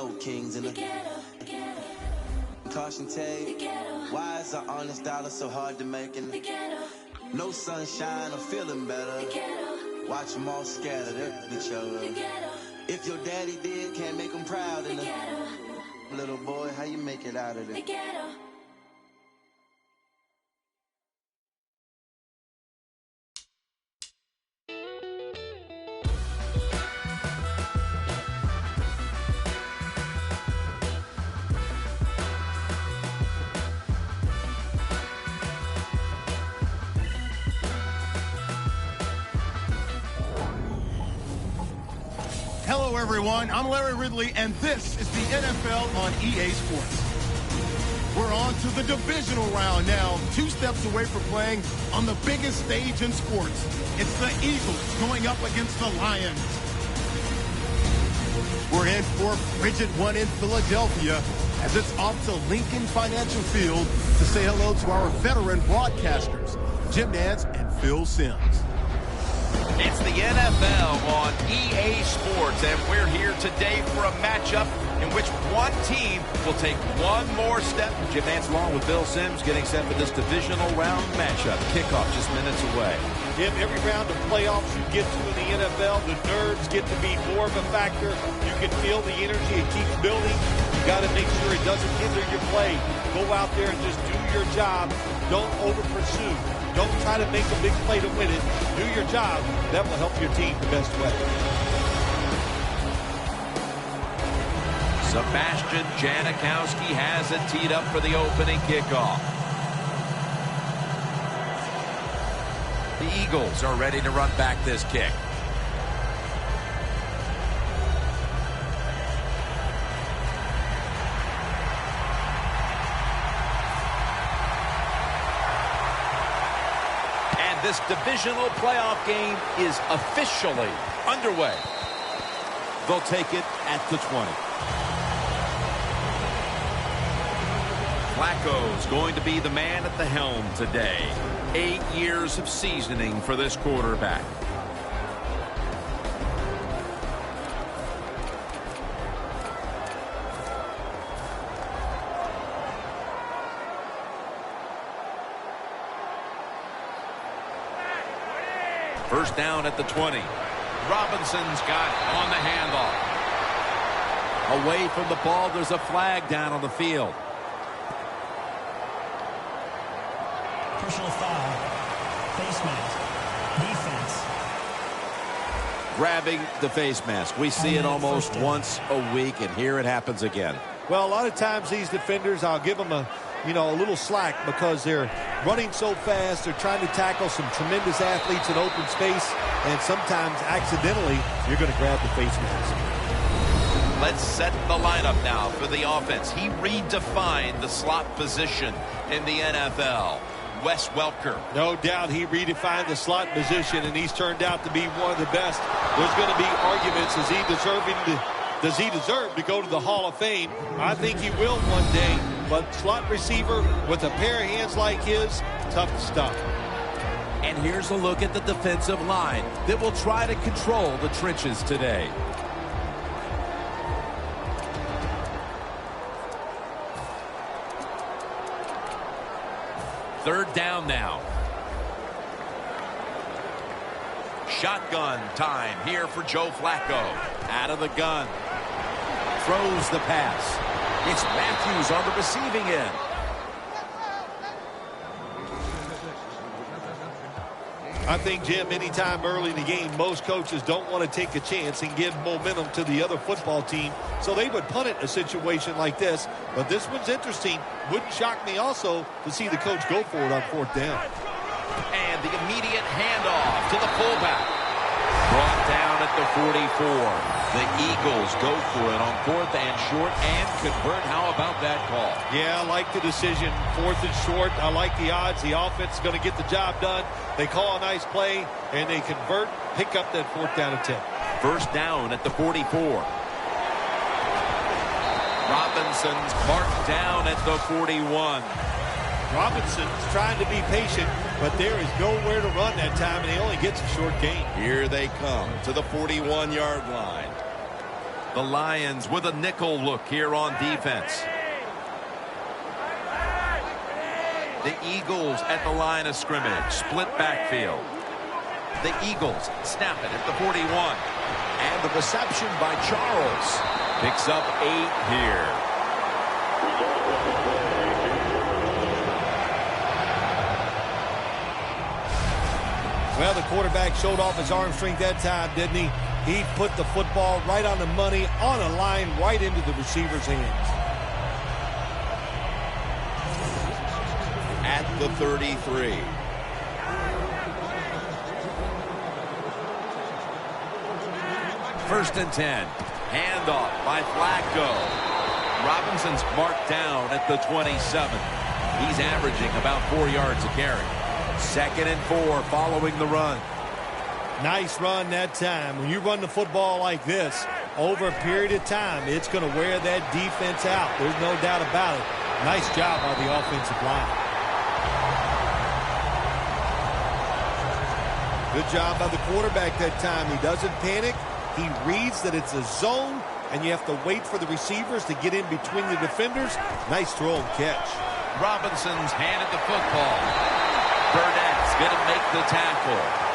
dope kings in the caution tape. Why is our honest dollar so hard to make? And no sunshine or feeling better. Watch them all scattered at each other. If your daddy did, can't make him proud. And little boy, how you make it out of there? Hello, everyone. I'm Larry Ridley, and this is the NFL on EA Sports. We're on to the divisional round now, 2 steps away from playing on the biggest stage in sports. It's the Eagles going up against the Lions. We're in for frigid one in Philadelphia as it's off to Lincoln Financial Field to say hello to our veteran broadcasters, Jim Nance and Phil Simms. It's the NFL on EA Sports, and we're here today for a matchup in which one team will take one more step. Jim Nance along with Bill Simms getting set for this divisional round matchup. Kickoff just minutes away. Jim, every round of playoffs you get to in the NFL, the nerves get to be more of a factor. You can feel the energy. It keeps building. You got to make sure it doesn't hinder your play. Go out there and just do your job. Don't over-pursue. Don't try to make a big play to win it. Do your job. That will help your team the best way. Sebastian Janikowski has it teed up for the opening kickoff. The Eagles are ready to run back this kick. This divisional playoff game is officially underway. They'll take it at the 20. Flacco's going to be the man at the helm today. 8 years of seasoning for this quarterback. First down at the 20. Robinson's got on the handoff. Away from the ball, there's a flag down on the field. Personal foul. Face mask. Defense. Grabbing the face mask. We see it almost once a week, and here it happens again. Well, a lot of times these defenders, I'll give them a little slack because they're running so fast. They're trying to tackle some tremendous athletes in open space, and sometimes accidentally you're going to grab the face mask. Let's set the lineup now for the offense. He redefined the slot position in the NFL. Wes Welker. No doubt he redefined the slot position, and he's turned out to be one of the best. There's going to be arguments. Does he deserve to go to the Hall of Fame? I think he will one day. But slot receiver with a pair of hands like his, tough to stop. And here's a look at the defensive line that will try to control the trenches today. Third down now. Shotgun time here for Joe Flacco. Out of the gun. Throws the pass. It's Matthews on the receiving end. I think, Jim, anytime early in the game, most coaches don't want to take a chance and give momentum to the other football team, so they would punt it in a situation like this. But this one's interesting. Wouldn't shock me also to see the coach go for it on fourth down. And the immediate handoff to the fullback. Brought down at the 44. The Eagles go for it on fourth and short and convert. How about that call? Yeah, I like the decision. Fourth and short. I like the odds. The offense is going to get the job done. They call a nice play, and they convert, pick up that fourth down and 10. First down at the 44. Robinson's marked down at the 41. Robinson's trying to be patient, but there is nowhere to run that time, and he only gets a short gain. Here they come to the 41-yard line. The Lions with a nickel look here on defense. The Eagles at the line of scrimmage. Split backfield. The Eagles snap it at the 41. And the reception by Charles. Picks up 8 here. Well, the quarterback showed off his arm strength that time, didn't he? He put the football right on the money, on a line, right into the receiver's hands. At the 33. First and 10. Handoff by Flacco. Robinson's marked down at the 27. He's averaging about 4 yards a carry. Second and 4 following the run. Nice run that time. When you run the football like this, over a period of time, it's going to wear that defense out. There's no doubt about it. Nice job by the offensive line. Good job by the quarterback that time. He doesn't panic. He reads that it's a zone, and you have to wait for the receivers to get in between the defenders. Nice throw and catch. Robinson's handed the football. Burnett's going to make the tackle.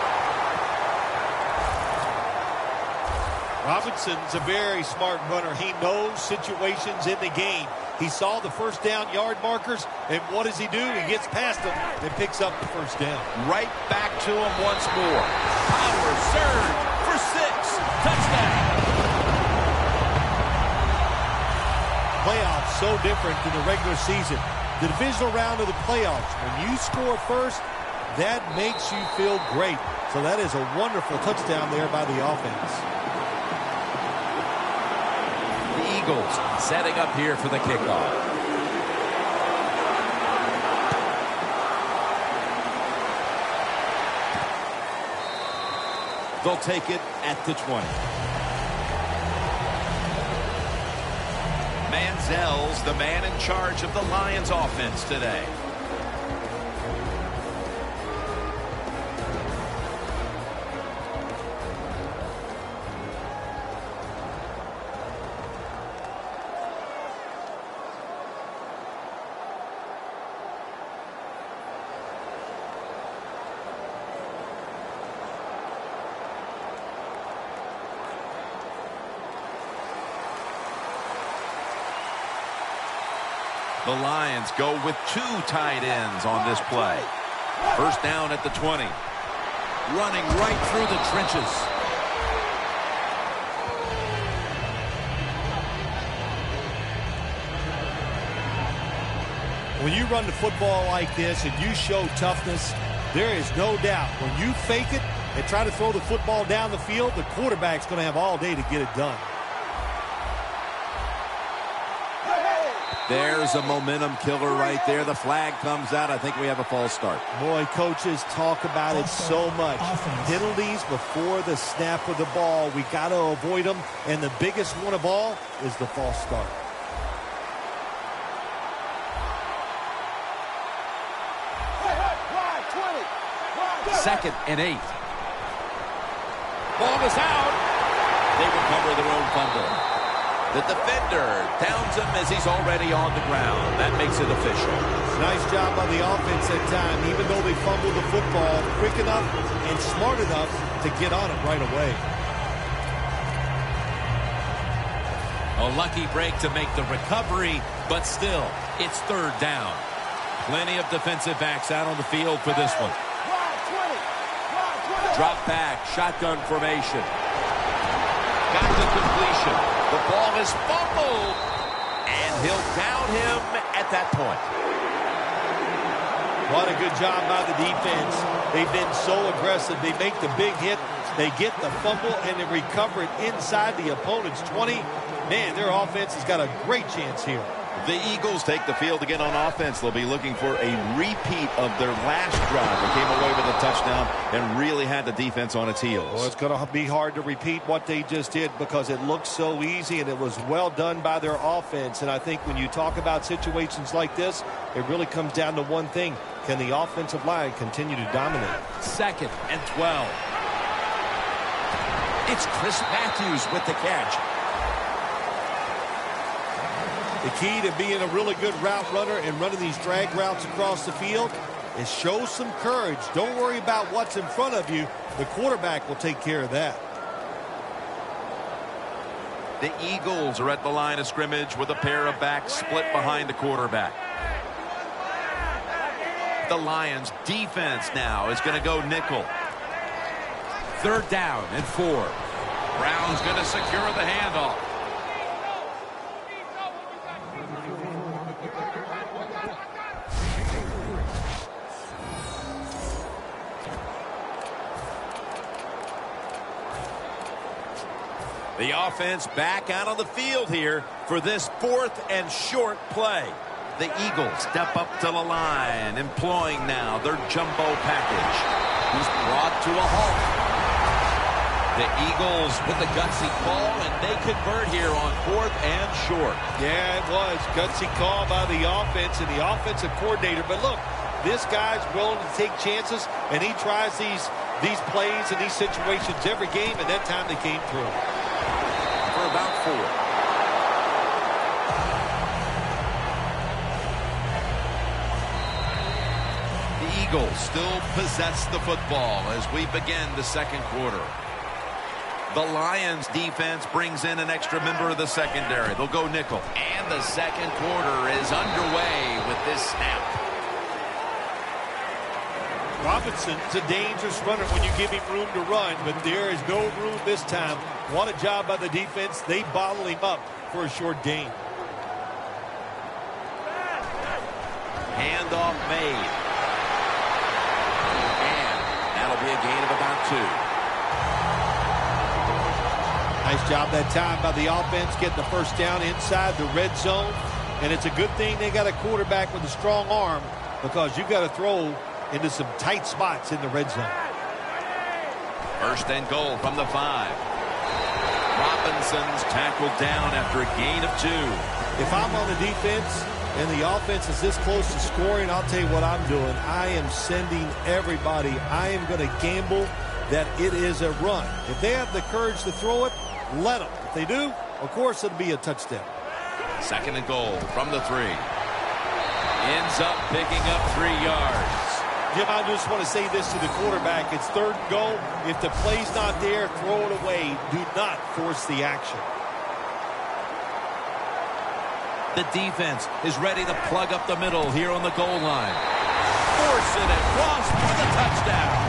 Robinson's a very smart runner. He knows situations in the game. He saw the first down yard markers, and what does he do? He gets past them and picks up the first down. Right back to him once more. Power surge for 6. Touchdown. Playoffs so different than the regular season. The divisional round of the playoffs, when you score first, that makes you feel great. So that is a wonderful touchdown there by the offense. The Eagles setting up here for the kickoff. They'll take it at the 20. Manziel's the man in charge of the Lions offense today. The Lions go with 2 tight ends on this play. First down at the 20. Running right through the trenches. When you run the football like this and you show toughness, there is no doubt when you fake it and try to throw the football down the field, the quarterback's going to have all day to get it done. There's a momentum killer right there. The flag comes out. I think we have a false start. Boy, coaches talk about it so much. Penalties before the snap of the ball. We got to avoid them. And the biggest one of all is the false start. Second and 8. Ball is out. They recover their own fumble. The defender downs him as he's already on the ground. That makes it official. Nice job by the offense that time, even though they fumbled the football, quick enough and smart enough to get on it right away. A lucky break to make the recovery, but still, it's third down. Plenty of defensive backs out on the field for this one. Drop back, shotgun formation. Got the completion. The ball is fumbled, and he'll down him at that point. What a good job by the defense. They've been so aggressive. They make the big hit. They get the fumble, and they recover it inside the opponent's 20. Man, their offense has got a great chance here. The Eagles take the field again on offense. They'll be looking for a repeat of their last drive. They came away with a touchdown and really had the defense on its heels. Well, it's going to be hard to repeat what they just did because it looks so easy and it was well done by their offense. And I think when you talk about situations like this, it really comes down to one thing. Can the offensive line continue to dominate? Second and 12. It's Chris Matthews with the catch. The key to being a really good route runner and running these drag routes across the field is show some courage. Don't worry about what's in front of you. The quarterback will take care of that. The Eagles are at the line of scrimmage with a pair of backs split behind the quarterback. The Lions defense now is going to go nickel. 3rd down and 4. Brown's going to secure the handoff. The offense back out on the field here for this 4th and short play. The Eagles step up to the line, employing now their jumbo package. He's brought to a halt. The Eagles with the gutsy call, and they convert here on 4th and short. Yeah, it was. Gutsy call by the offense and the offensive coordinator. But look, this guy's willing to take chances, and he tries these plays and these situations every game, and that time they came through. For about 4. The Eagles still possess the football as we begin the 2nd quarter. The Lions defense brings in an extra member of the secondary. They'll go nickel. And the 2nd quarter is underway with this snap. Robinson's a dangerous runner when you give him room to run, but there is no room this time. What a job by the defense. They bottle him up for a short gain. Handoff made. And that'll be a gain of about 2. Nice job that time by the offense getting the 1st down inside the red zone. And it's a good thing they got a quarterback with a strong arm, because you've got to throw into some tight spots in the red zone. 1st and goal from the 5. Robinson's tackled down after a gain of 2. If I'm on the defense and the offense is this close to scoring, I'll tell you what I'm doing. I am sending everybody. I am going to gamble that it is a run. If they have the courage to throw it, let them. If they do, of course, it'll be a touchdown. 2nd and goal from the 3. Ends up picking up 3 yards. Jim, I just want to say this to the quarterback. It's 3rd and goal. If the play's not there, throw it away. Do not force the action. The defense is ready to plug up the middle here on the goal line. Force it across for the touchdown.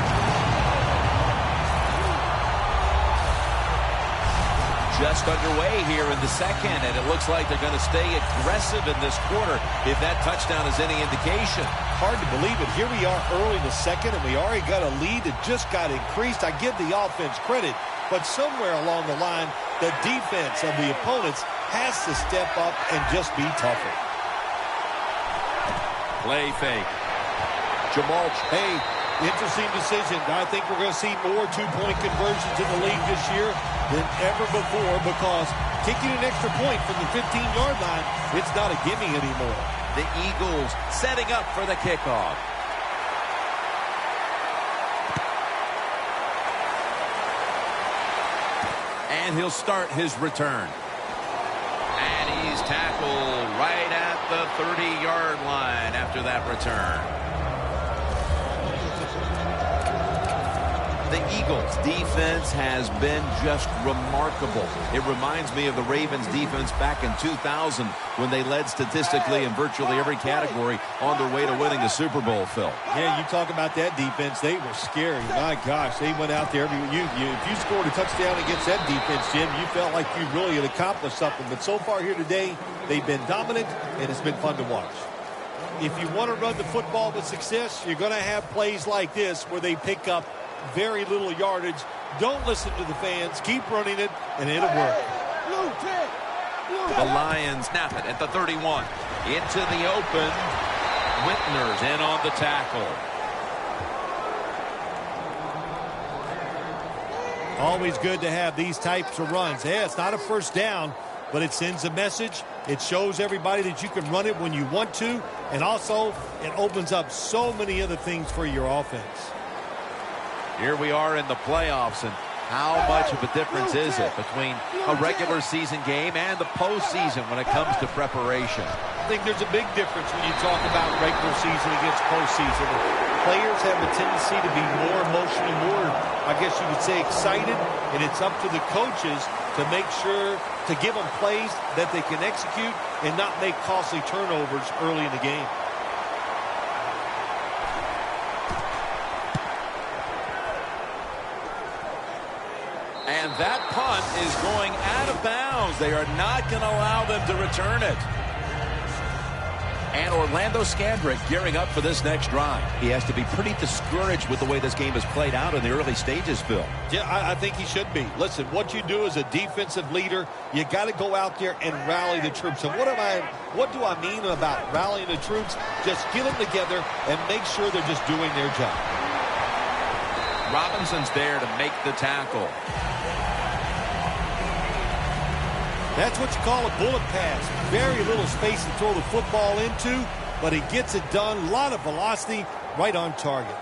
Just underway here in the 2nd, and it looks like they're going to stay aggressive in this quarter if that touchdown is any indication. Hard to believe it. Here we are early in the 2nd, and we already got a lead that just got increased. I give the offense credit, but somewhere along the line, the defense of the opponents has to step up and just be tougher. Play fake. Jamal. Hey, interesting decision. I think we're going to see more 2-point conversions in the league this year than ever before, because kicking an extra point from the 15-yard line, it's not a gimme anymore. The Eagles setting up for the kickoff. And he'll start his return. And he's tackled right at the 30-yard line after that return. The Eagles' defense has been just remarkable. It reminds me of the Ravens' defense back in 2000 when they led statistically in virtually every category on their way to winning the Super Bowl, Phil. Yeah, you talk about that defense. They were scary. My gosh, they went out there. If you scored a touchdown against that defense, Jim, you felt like you really had accomplished something. But so far here today, they've been dominant, and it's been fun to watch. If you want to run the football with success, you're going to have plays like this where they pick up very little yardage. Don't listen to the fans. Keep running it, and it'll work. The Lions snap it at the 31. Into the open. Whitner's in on the tackle. Always good to have these types of runs. Yeah, it's not a 1st down, but it sends a message. It shows everybody that you can run it when you want to, and also it opens up so many other things for your offense. Here we are in the playoffs, and How much of a difference is it between a regular season game and the postseason when it comes to preparation? I think there's a big difference when you talk about regular season against postseason. Players have a tendency to be more emotional, more, I guess you could say, excited, and it's up to the coaches to make sure to give them plays that they can execute and not make costly turnovers early in the game. And that punt is going out of bounds. They are not going to allow them to return it. And Orlando Scandrick gearing up for this next drive. He has to be pretty discouraged with the way this game has played out in the early stages, Phil. Yeah, I think he should be. Listen, what you do as a defensive leader, you got to go out there and rally the troops. And what do I mean about rallying the troops? Just get them together and make sure they're just doing their job. Robinson's there to make the tackle. That's what you call a bullet pass. Very little space to throw the football into, but he gets it done. A lot of velocity, right on target.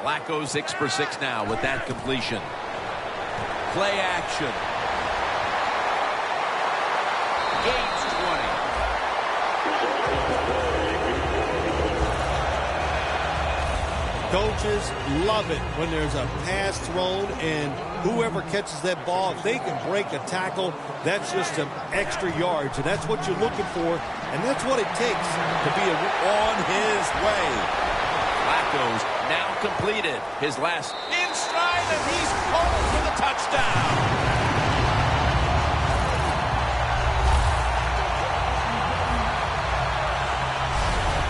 Flacco 6 for 6 now with that completion. Play action. Gains 20. Coaches love it when there's a pass thrown and whoever catches that ball, if they can break a tackle, that's just some extra yards. And that's what you're looking for, and that's what it takes to be on his way. Flacco's now completed his last in stride, and he's home for the touchdown.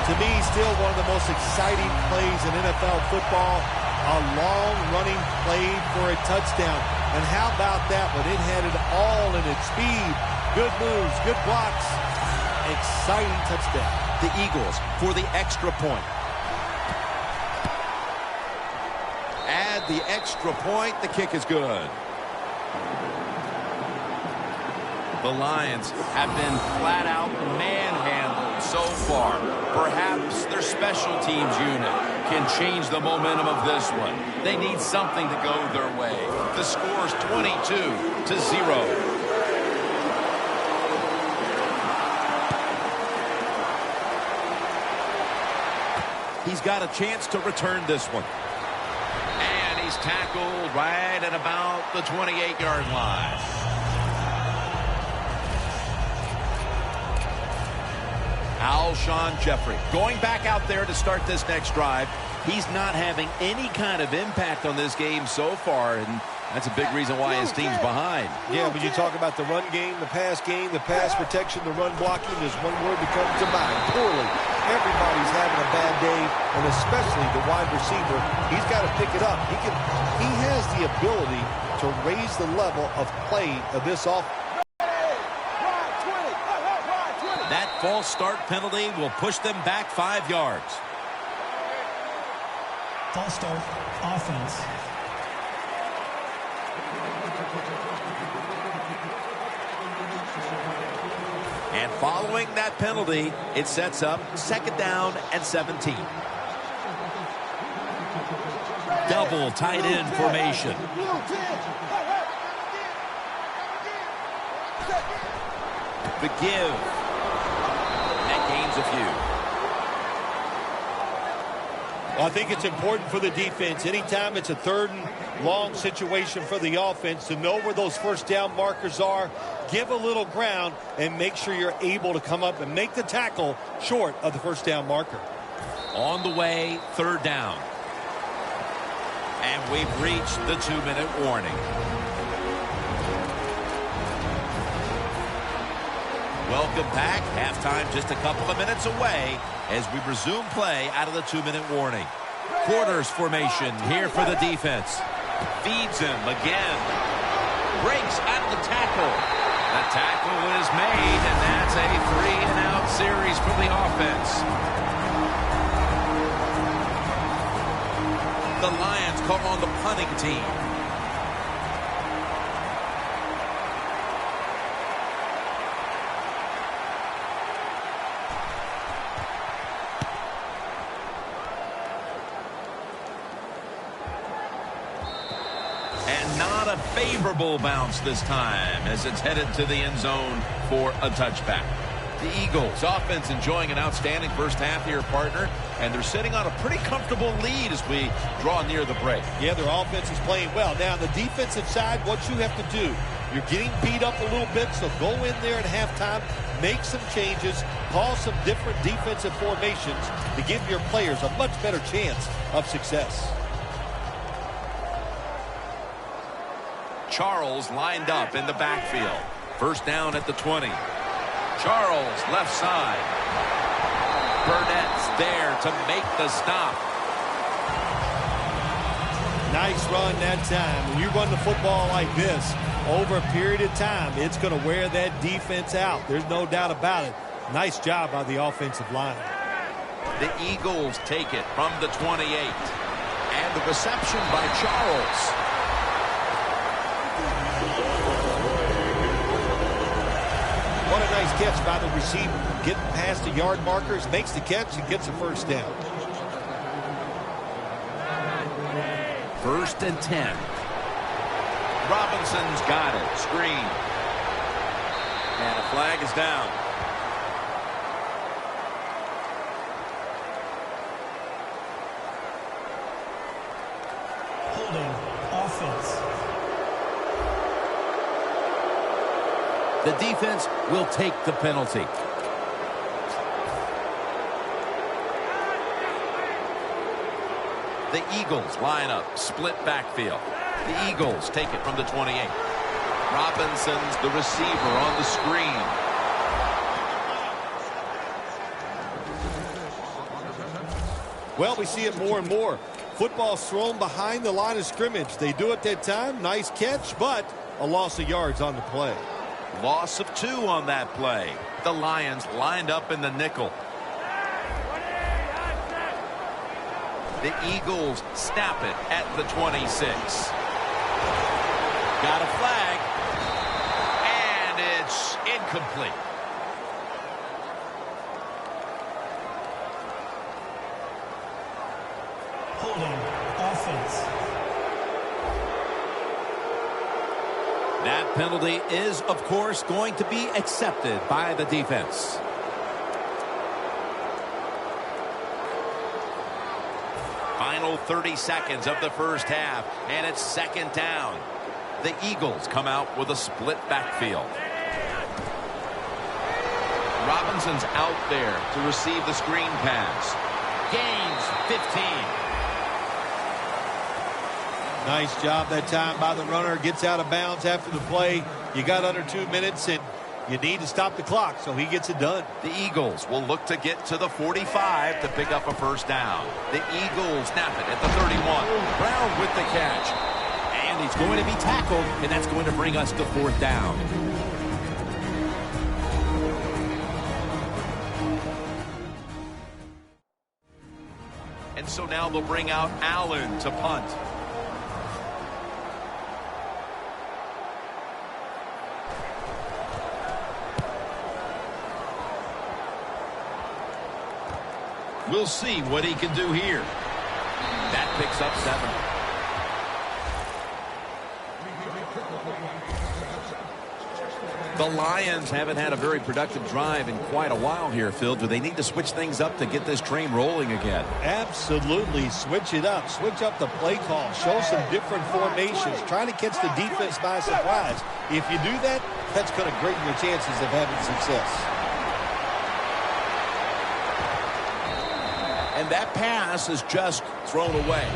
To me, still one of the most exciting plays in NFL football. A long-running play for a touchdown. And how about that when it had it all in its speed? Good moves, good blocks. Exciting touchdown. The Eagles for the extra point. Add the extra point. The kick is good. The Lions have been flat out manhandled so far. Perhaps their special teams unit can change the momentum of this one. They need something to go their way. The score's 22-0. He's got a chance to return this one. And he's tackled right at about the 28-yard line. Alshon Jeffrey going back out there to start this next drive. He's not having any kind of impact on this game so far, and that's a big reason why his team's behind. Yeah, when you talk about the run game, the pass protection, the run blocking, there's one word that comes to mind: poorly. Everybody's having a bad day, and especially the wide receiver. He's got to pick it up. He has the ability to raise the level of play of this offense. That false start penalty will push them back 5 yards. False start, offense. And following that penalty, it sets up 2nd down and 17. Double tight end formation. The give. A few. Well, I think it's important for the defense. Anytime it's a 3rd and long situation for the offense, to know where those first down markers are, give a little ground, and make sure you're able to come up and make the tackle short of the first down marker. On the way, 3rd down. And we've reached the 2-minute warning. Welcome back. Halftime just a couple of minutes away as we resume play out of the 2-minute warning. Quarters formation here for the defense. Feeds him again. Breaks out of the tackle. The tackle is made, and that's a 3-and-out series for the offense. The Lions call on the punting team. a favorable bounce this time as it's headed to the end zone for a touchback. The Eagles offense enjoying an outstanding first half here, partner, and they're sitting on a pretty comfortable lead as we draw near the break. Yeah, their offense is playing well. Now, on the defensive side, what you have to do, you're getting beat up a little bit, so go in there at halftime, make some changes, call some different defensive formations to give your players a much better chance of success. Charles lined up in the backfield. First down at the 20. Charles left side. Burnett's there to make the stop. Nice run that time. When you run the football like this over a period of time, it's going to wear that defense out. There's no doubt about it. Nice job by the offensive line. The Eagles take it from the 28. And the reception by Charles. What a nice catch by the receiver. Getting past the yard markers, makes the catch, and gets a first down. 1st and 10. Robinson's got it. Screen. And a flag is down. Holding offense. The defense will take the penalty. The Eagles line up, split backfield. The Eagles take it from the 28. Robinson's the receiver on the screen. Well, we see it more and more. Football's thrown behind the line of scrimmage. They do it that time. Nice catch, but a loss of yards on the play. Loss of 2 on that play. The Lions lined up in the nickel. The Eagles snap it at the 26. Got a flag. And it's incomplete. Holding offense. That penalty is, of course, going to be accepted by the defense. Final 30 seconds of the first half, and it's 2nd down. The Eagles come out with a split backfield. Robinson's out there to receive the screen pass. Gains 15. Nice job that time by the runner. Gets out of bounds after the play. You got under 2 minutes, and you need to stop the clock, so he gets it done. The Eagles will look to get to the 45 to pick up a first down. The Eagles snap it at the 31. Brown with the catch. And he's going to be tackled, and that's going to bring us to 4th down. And so now they'll bring out Allen to punt. We'll see what he can do here. That picks up 7. The Lions haven't had a very productive drive in quite a while here, Phil. Do they need to switch things up to get this train rolling again? Absolutely. Switch it up. Switch up the play call. Show some different formations. Trying to catch the defense by surprise. If you do that, that's going to greaten your chances of having success. And that pass is just thrown away.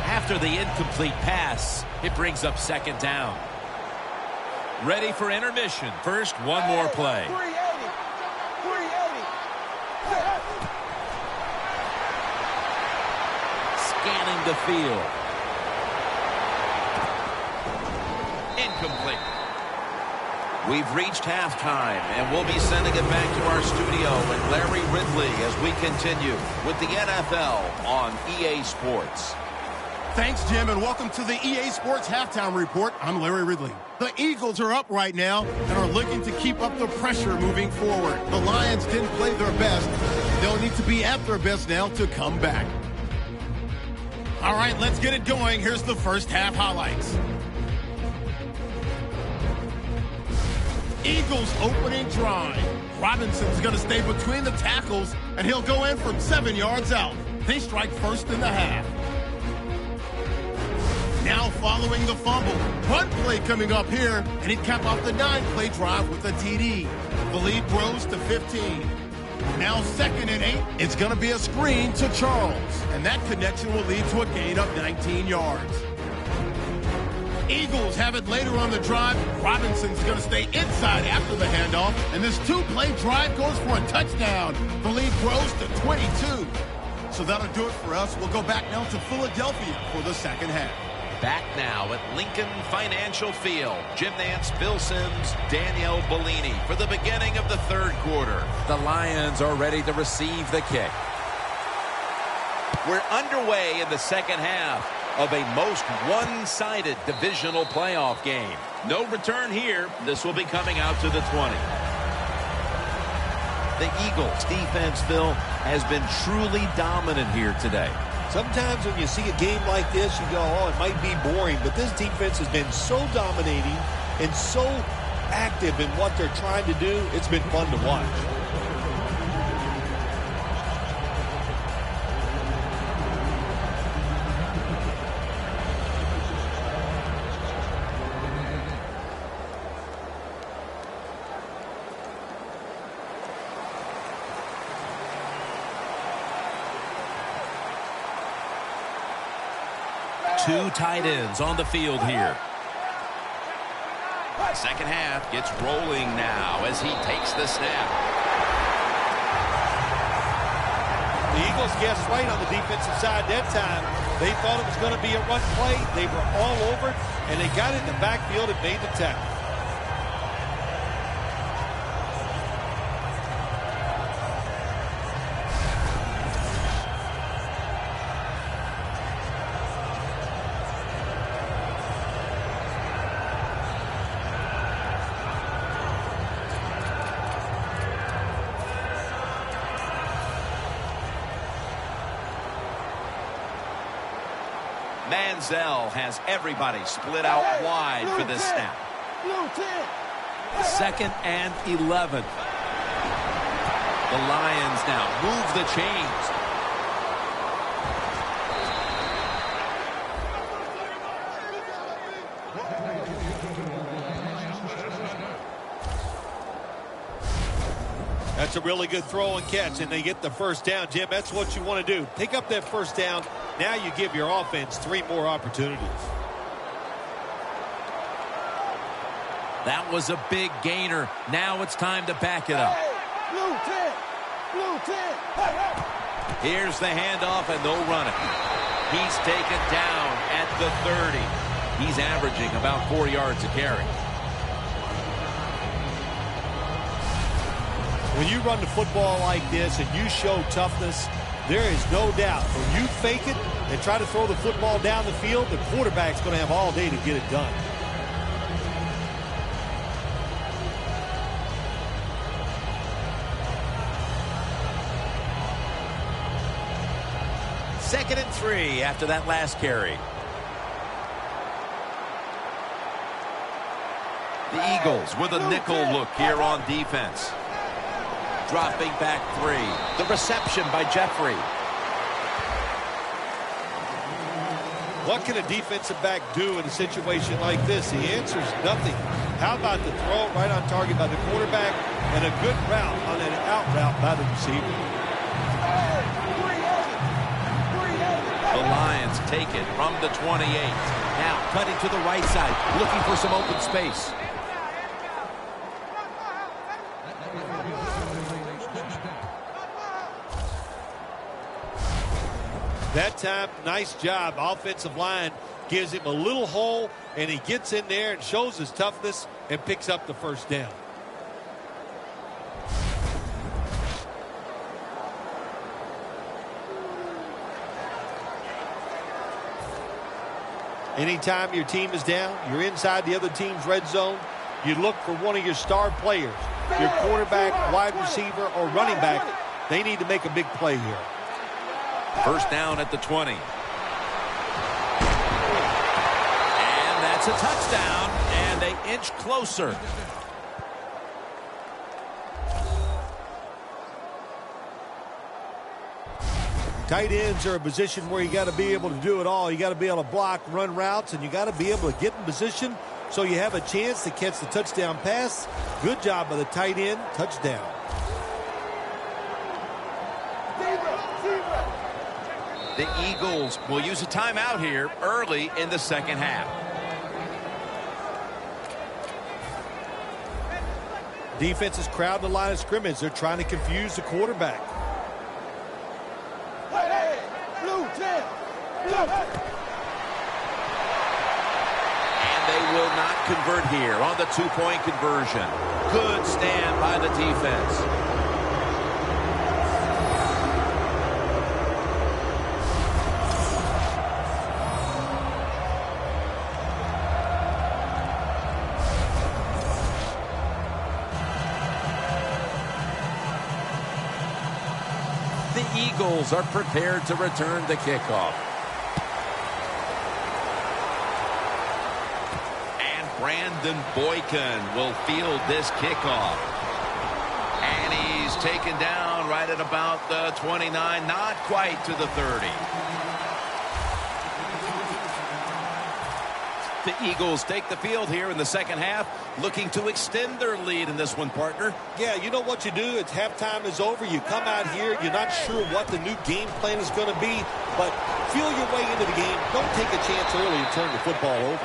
After the incomplete pass, it brings up 2nd down. Ready for intermission. First, one more play. Scanning the field. Incomplete. We've reached halftime, and we'll be sending it back to our studio and Larry Ridley as we continue with the NFL on EA Sports. Thanks, Jim, and welcome to the EA Sports Halftime Report. I'm Larry Ridley. The Eagles are up right now and are looking to keep up the pressure moving forward. The Lions didn't play their best. They'll need to be at their best now to come back. All right, let's get it going. Here's the first half highlights. Eagles opening drive. Robinson's going to stay between the tackles, and he'll go in from 7 yards out. They strike first in the half. Now following the fumble. Run play coming up here, and he'd cap off the 9-play drive with a TD. The lead grows to 15. Now 2nd and 8. It's going to be a screen to Charles, and that connection will lead to a gain of 19 yards. Eagles have it later on the drive. Robinson's going to stay inside after the handoff, and this 2-play drive goes for a touchdown. The lead grows to 22. So that'll do it for us. We'll go back now to Philadelphia for the second half. Back now at Lincoln Financial Field. Jim Nantz, Bill Sims, Danielle Bellini for the beginning of the third quarter. The Lions are ready to receive the kick. We're underway in the second half of a most one-sided divisional playoff game. No return here. This will be coming out to the 20. The Eagles defense, Phil, has been truly dominant here today. Sometimes when you see a game like this, you go, oh, it might be boring. But this defense has been so dominating and so active in what they're trying to do. It's been fun to watch. Two tight ends on the field here. Second half gets rolling now as he takes the snap. The Eagles guessed right on the defensive side that time. They thought it was going to be a run play. They were all over it, and they got it in the backfield and made the tackle. Manziel has everybody split out wide for this snap. 2nd and 11. The Lions now move the chains. That's a really good throw and catch, and they get the first down. Jim, that's what you want to do. Pick up that first down. Now you give your offense 3 more opportunities. That was a big gainer. Now it's time to back it up. Here's the handoff, and they'll run it. He's taken down at the 30. He's averaging about 4 yards a carry. When you run the football like this and you show toughness, there is no doubt when you fake it and try to throw the football down the field, the quarterback's going to have all day to get it done. Second and 3 after that last carry. The Eagles with a nickel look here on defense. Dropping back 3. The reception by Jeffrey. What can a defensive back do in a situation like this? The answer is nothing. How about the throw right on target by the quarterback and a good route on an out route by the receiver? The Lions take it from the 28. Now cutting to the right side, looking for some open space. That time, nice job. Offensive line gives him a little hole, and he gets in there and shows his toughness and picks up the first down. Anytime your team is down, you're inside the other team's red zone, you look for one of your star players, your quarterback, wide receiver, or running back. They need to make a big play here. First down at the 20. And that's a touchdown, and they inch closer. Tight ends are a position where you got to be able to do it all. You got to be able to block, run routes, and you got to be able to get in position so you have a chance to catch the touchdown pass. Good job by the tight end. Touchdown. The Eagles will use a timeout here early in the second half. Defense is crowding the line of scrimmage. They're trying to confuse the quarterback. And they will not convert here on the two-point conversion. Good stand by the defense. The Eagles are prepared to return the kickoff. And Brandon Boykin will field this kickoff. And he's taken down right at about the 29, not quite to the 30. The Eagles take the field here in the second half, looking to extend their lead in this one, partner. Yeah, you know what you do? It's halftime is over. You come out here. You're not sure what the new game plan is going to be, but feel your way into the game. Don't take a chance early and turn the football over.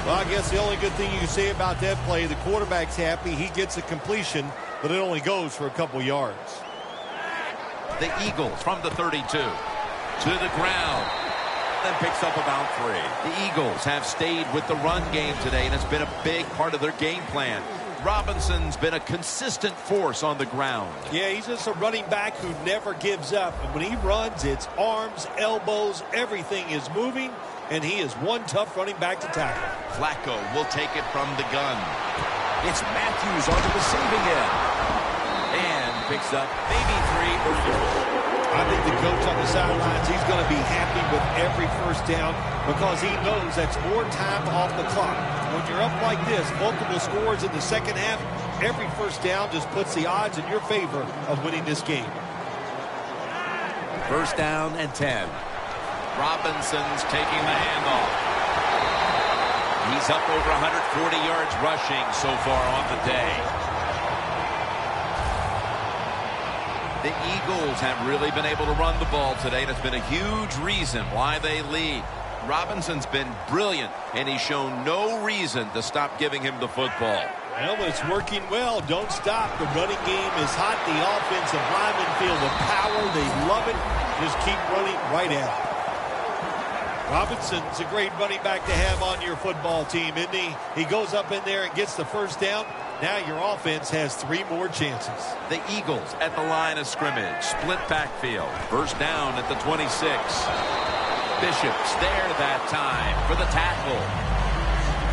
Well, I guess the only good thing you can say about that play, the quarterback's happy. He gets a completion, but it only goes for a couple yards. The Eagles from the 32 to the ground. And picks up about 3. The Eagles have stayed with the run game today, and it's been a big part of their game plan. Robinson's been a consistent force on the ground. Yeah, he's just a running back who never gives up. And when he runs, it's arms, elbows, everything is moving, and he is one tough running back to tackle. Flacco will take it from the gun. It's Matthews on the receiving end. And picks up maybe 3 or 4. I think the coach on the sidelines, he's going to be happy with every first down because he knows that's more time off the clock. When you're up like this, multiple scores in the second half, every first down just puts the odds in your favor of winning this game. First down and 10. Robinson's taking the handoff. He's up over 140 yards rushing so far on the day. The Eagles have really been able to run the ball today, and it's been a huge reason why they lead. Robinson's been brilliant, and he's shown no reason to stop giving him the football. Well, it's working well. Don't stop. The running game is hot. The offensive linemen feel the power. They love it. Just keep running right at it. Robinson's a great running back to have on your football team, isn't he? He goes up in there and gets the first down. Now your offense has 3 more chances. The Eagles at the line of scrimmage. Split backfield. First down at the 26. Bishop's there that time for the tackle.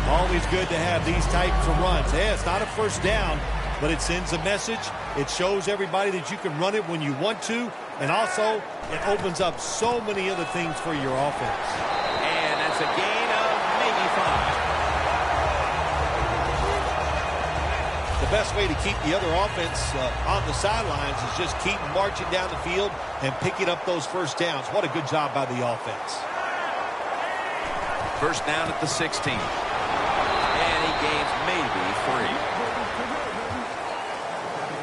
Always good to have these types of runs. Hey, it's not a first down, but it sends a message. It shows everybody that you can run it when you want to. And also, it opens up so many other things for your offense. And that's a gain of maybe 5. The best way to keep the other offense on the sidelines is just keep marching down the field and picking up those first downs. What a good job by the offense. First down at the 16. And he gains maybe 3.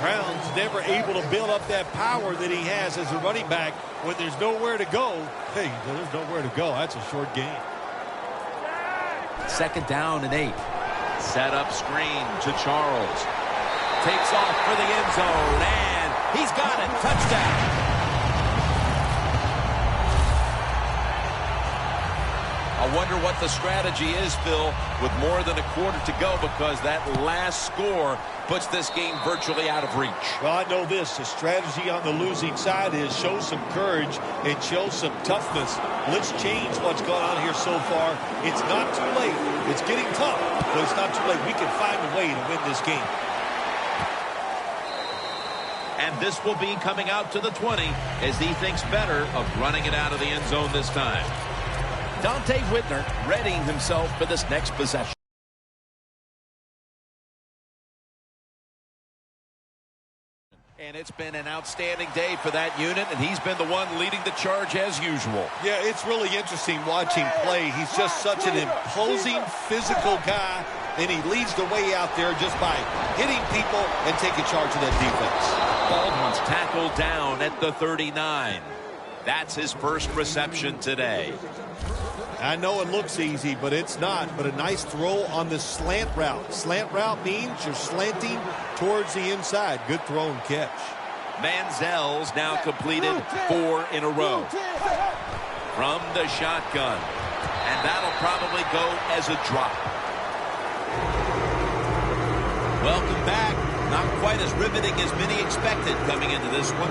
Brown's never able to build up that power that he has as a running back when there's nowhere to go. Hey, there's nowhere to go. That's a short game. Second down and 8. Set up screen to Charles. Takes off for the end zone, and he's got it. Touchdown. wonder what the strategy is, Phil, with more than a quarter to go, because that last score puts this game virtually out of reach. Well, I know this. The strategy on the losing side is show some courage and show some toughness. Let's change what's gone on here so far. It's not too late. It's getting tough, but it's not too late. We can find a way to win this game. And this will be coming out to the 20 as he thinks better of running it out of the end zone this time. Dante Whitner readying himself for this next possession. And it's been an outstanding day for that unit, and he's been the one leading the charge as usual. Yeah, it's really interesting watching play. He's just such an imposing physical guy, and he leads the way out there just by hitting people and taking charge of that defense. Baldwin's tackled down at the 39. That's his first reception today. I know it looks easy, but it's not. But a nice throw on the slant route. Slant route means you're slanting towards the inside. Good throw and catch. Manziel's now completed 4 in a row. From the shotgun. And that'll probably go as a drop. Welcome back. Not quite as riveting as many expected coming into this one.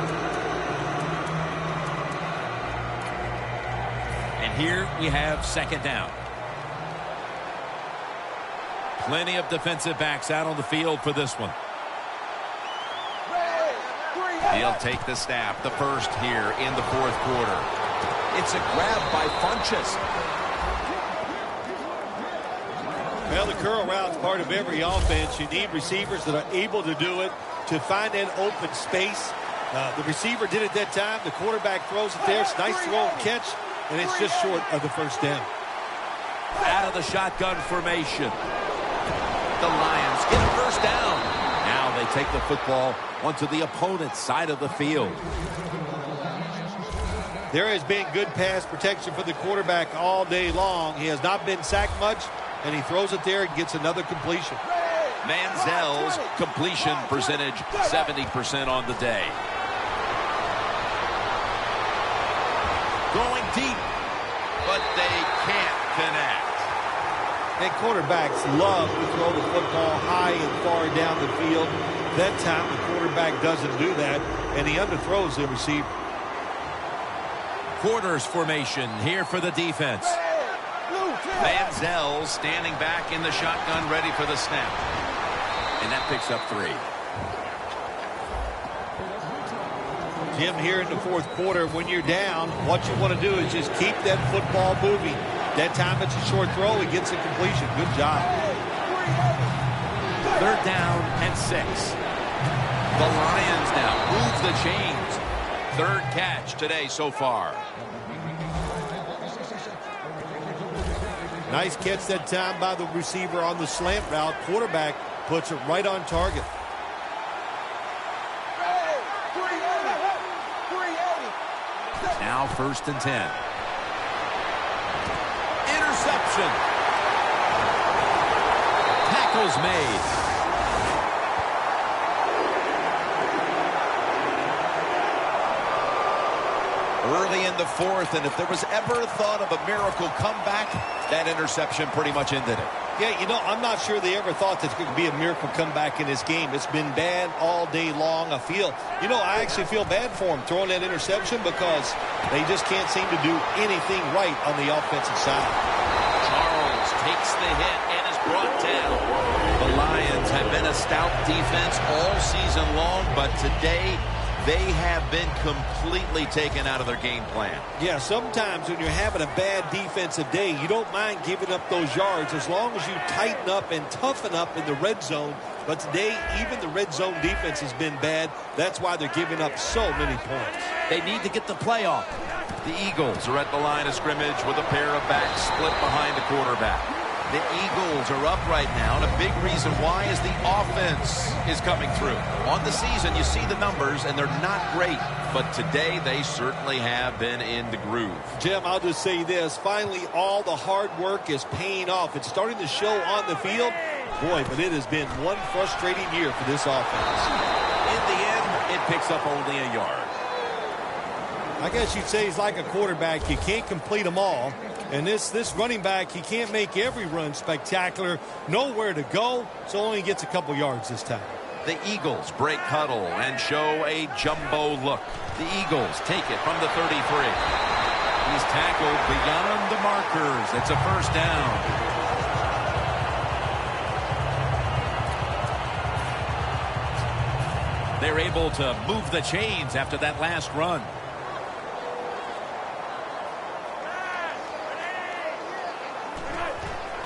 And here we have second down. Plenty of defensive backs out on the field for this one. He'll take the snap, the first here in the fourth quarter. It's a grab by Funchess. Well, the curl route's part of every offense. You need receivers that are able to do it, to find that open space. The receiver did it that time. The quarterback throws it there. It's a nice throw and catch, and it's just short of the first down. Out of the shotgun formation. The Lions get a first down. Now they take the football onto the opponent's side of the field. There has been good pass protection for the quarterback all day long. He has not been sacked much, and he throws it there and gets another completion. Manziel's completion percentage 70% on the day. Going deep, but they can't connect. And quarterbacks love to throw the football high and far down the field. That time the quarterback doesn't do that, and he underthrows the receiver. Quarters formation here for the defense. Manziel standing back in the shotgun, ready for the snap. And that picks up 3. Jim, here in the fourth quarter, when you're down, what you want to do is just keep that football moving. That time it's a short throw. He gets a completion. Good job. Third down and 6. The Lions now move the chains. Third catch today so far. Nice catch that time by the receiver on the slant route. Quarterback puts it right on target. Now first and 10. Interception. Tackles made. Early in the fourth, and if there was ever thought of a miracle comeback, that interception pretty much ended it. Yeah, you know, I'm not sure they ever thought that there could be a miracle comeback in this game. It's been bad all day long. I actually feel bad for them throwing that interception because they just can't seem to do anything right on the offensive side. Charles takes the hit and is brought down. The Lions have been a stout defense all season long, but today they have been completely taken out of their game plan. Yeah, sometimes when you're having a bad defensive day, you don't mind giving up those yards as long as you tighten up and toughen up in the red zone. But today, even the red zone defense has been bad. That's why they're giving up so many points. They need to get the playoff. The Eagles are at the line of scrimmage with a pair of backs split behind the quarterback. The Eagles are up right now, and a big reason why is the offense is coming through. On the season, you see the numbers, and they're not great. But today, they certainly have been in the groove. Jim, I'll just say this. Finally, all the hard work is paying off. It's starting to show on the field. Boy, but it has been one frustrating year for this offense. In the end, it picks up only a yard. I guess you'd say he's like a quarterback. You can't complete them all. And this running back, he can't make every run spectacular. Nowhere to go, so only gets a couple yards this time. The Eagles break huddle and show a jumbo look. The Eagles take it from the 33. He's tackled beyond the markers. It's a first down. They're able to move the chains after that last run.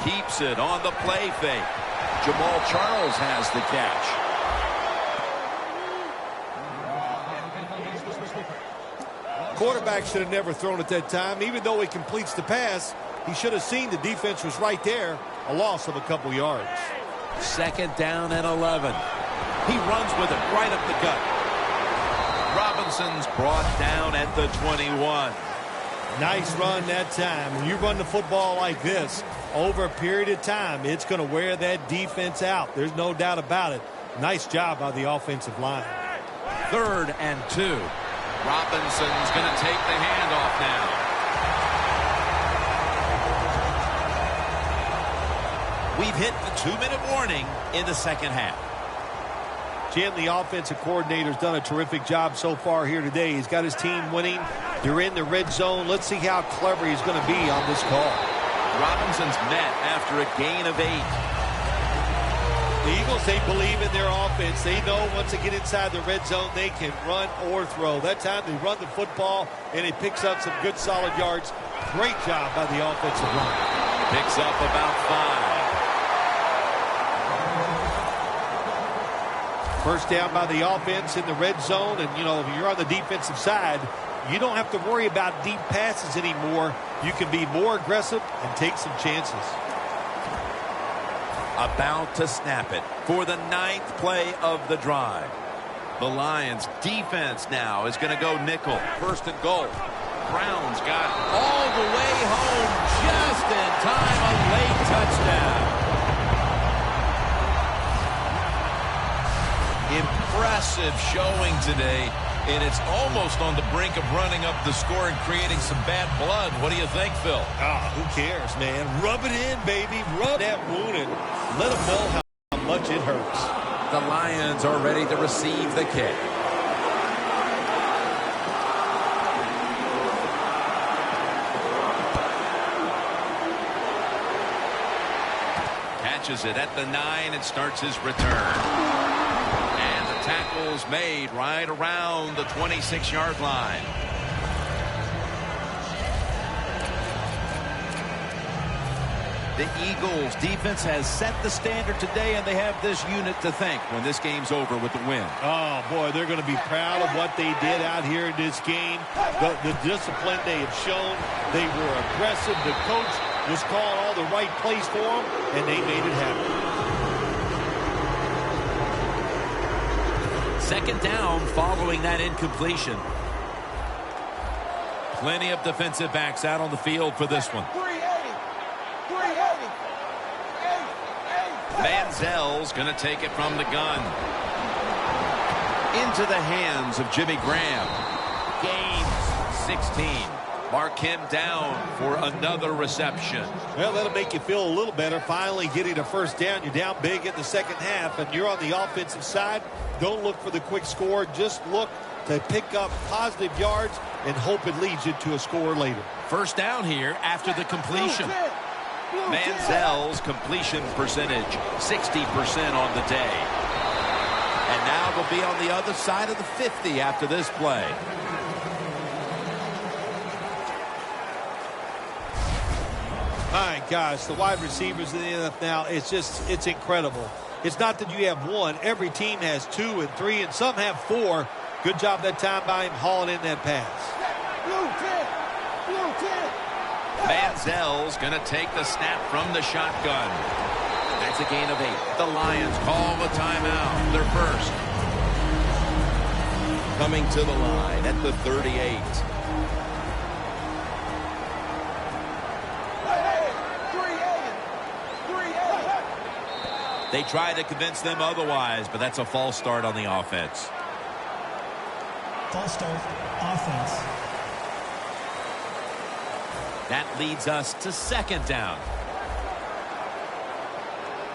Keeps it on the play fake. Jamal Charles has the catch. Quarterback should have never thrown at that time. Even though he completes the pass, he should have seen the defense was right there. A loss of a couple yards. Second down and 11. He runs with it right up the gut. Robinson's brought down at the 21. Nice run that time. When you run the football like this over a period of time, it's going to wear that defense out. There's no doubt about it. Nice job by the offensive line. 3rd and 2. Robinson's going to take the handoff now. We've hit the 2-minute warning in the second half. Jim, the offensive coordinator's done a terrific job so far here today. He's got his team winning. They're in the red zone. Let's see how clever he's going to be on this call. Robinson's met after a gain of 8. The Eagles, they believe in their offense. They know once they get inside the red zone, they can run or throw. That time they run the football, and it picks up some good solid yards. Great job by the offensive line. Picks up about 5. First down by the offense in the red zone. And, you know, if you're on the defensive side, you don't have to worry about deep passes anymore. You can be more aggressive and take some chances. About to snap it for the 9th play of the drive. The Lions defense now is going to go nickel. 1st and goal. Brown's got it all the way home just in time. A late touchdown. Impressive showing today, and it's almost on the brink of running up the score and creating some bad blood. What do you think, Phil? Who cares, man? Rub it in, baby. Rub that wound and let them know how much it hurts. The Lions are ready to receive the kick. Catches it at the 9 and starts his return. Tackles made right around the 26-yard line. The Eagles defense has set the standard today, and they have this unit to thank when this game's over with the win. Oh, boy, they're going to be proud of what they did out here in this game. The discipline they have shown. They were aggressive. The coach was calling all the right plays for them, and they made it happen. Second down following that incompletion. Plenty of defensive backs out on the field for this one. Manziel's going to take it from the gun. Into the hands of Jimmy Graham. Gains 16. Mark him down for another reception. Well, that'll make you feel a little better. Finally getting a first down. You're down big in the second half, and you're on the offensive side. Don't look for the quick score. Just look to pick up positive yards and hope it leads you to a score later. First down here after the completion. Manziel's completion percentage, 60% on the day. And now they'll be on the other side of the 50 after this play. My gosh, the wide receivers in the NFL now, it's incredible. It's not that you have one. Every team has 2 and 3, and some have 4. Good job that time by him hauling in that pass. Manziel's going to take the snap from the shotgun. That's a gain of 8. The Lions call the timeout. They're first. Coming to the line at the 38. They try to convince them otherwise, but that's a false start on the offense. False start, offense. That leads us to second down.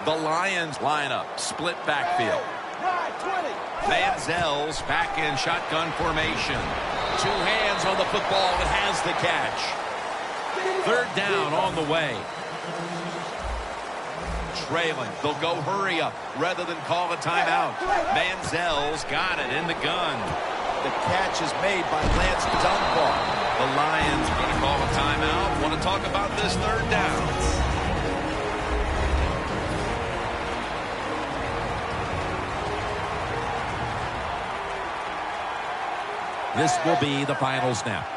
The Lions line up, split backfield. Manziel's back in shotgun formation. 2 hands on the football and has the catch. Third down on the way. Trailing. They'll go hurry up rather than call a timeout. Manziel's got it in the gun. The catch is made by Lance Dunbar. The Lions going to call a timeout. Want to talk about this third down. This will be the final snap.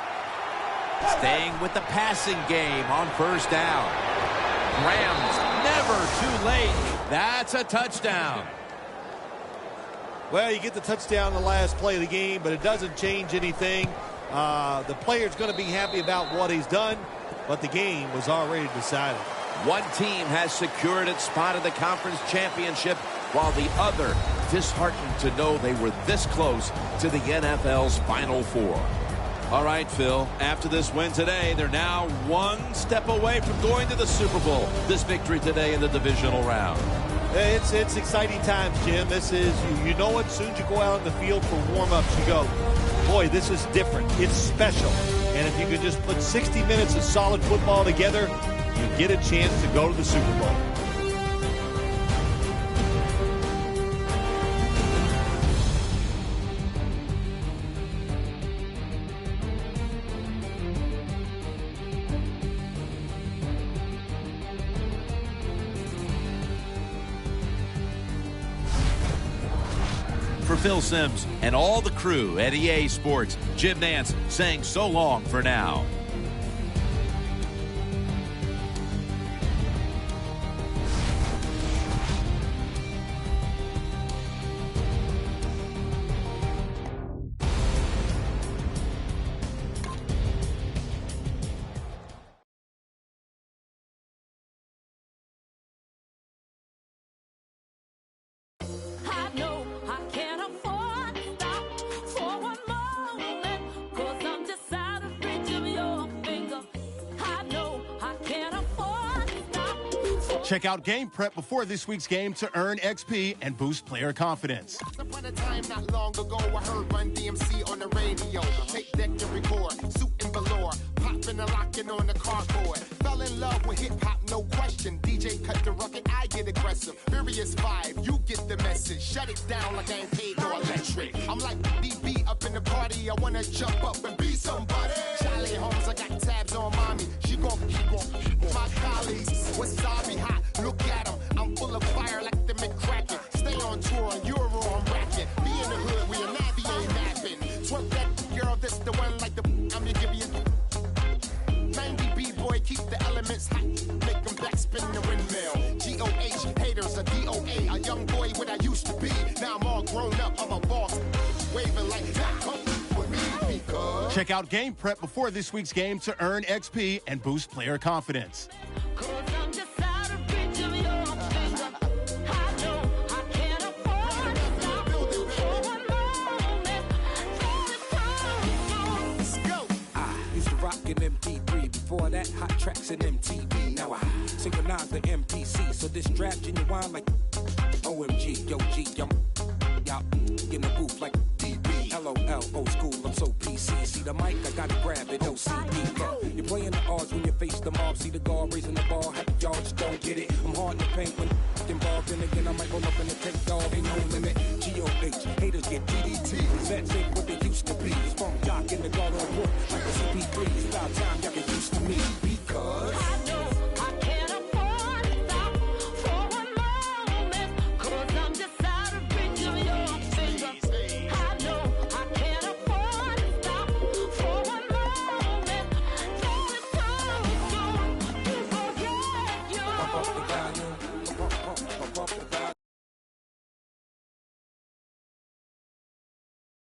Staying with the passing game on first down. Rams never too late. That's a touchdown. Well, you get the touchdown in the last play of the game, but it doesn't change anything. The player's going to be happy about what he's done, but the game was already decided. One team has secured its spot in the conference championship, while the other disheartened to know they were this close to the NFL's Final Four. All right, Phil, after this win today, they're now one step away from going to the Super Bowl. This victory today in the divisional round. It's exciting times, Jim. This is, you know what, as soon as you go out on the field for warm-ups, you go, boy, this is different. It's special. And if you could just put 60 minutes of solid football together, you get a chance to go to the Super Bowl. For Phil Simms and all the crew at EA Sports, Jim Nance saying so long for now. Check out Game Prep before this week's game to earn XP and boost player confidence. Upon a time not long ago, I heard Run DMC on the radio. Take deck and record, suit and velour, popping and locking on the cardboard. Fell in love with hip hop, no question. DJ cut the rucket, I get aggressive. Furious vibe, you get the message. Shut it down like I ain't paid no electric. I'm like DB up in the party, I wanna jump up and be somebody. Charlie Holmes, I got tabs on mommy. She gon' my colleagues. Wasabi hot, look at them. I'm full of fire like the McCracken. Stay on tour on Euro, I'm racking. Be in the hood, we a nappy ain't napping. Twerk that girl, this the one like the I'm gonna give you 90 B-boy, keep the elements hot. Make them backspin the windmill. G-O-H, haters, a D-O-A. A young boy what I used to be. Now I'm all grown up, I'm a boss. Waving like that, come with me because... Check out Game Prep before this week's game to earn XP and boost player confidence. Rockin' MP3, before that, hot tracks in MTV. Now I synchronize the MPC, so this draft genuine like OMG, yo G, y'all in the booth like DB. LOL, old school, I'm so PC. See the mic, I gotta grab it, OCD. Yeah. You're playing the odds when you face the mob. See the guard raising the ball, happy y'all just don't get it. I'm hard in the paint when involved, and again I might roll up in the tank, dog, ain't no limit. G-O-H, haters get DDT. Vets ain't what they used to be. It's funk jock in the guard on wood, like a CP3. It's about time y'all get used to me, because I know I can't afford to stop for one moment, cause I'm just out of reach of your finger. I know I can't afford to stop for one moment. Don't it come soon to forget you. Pump up the volume, pump up the volume.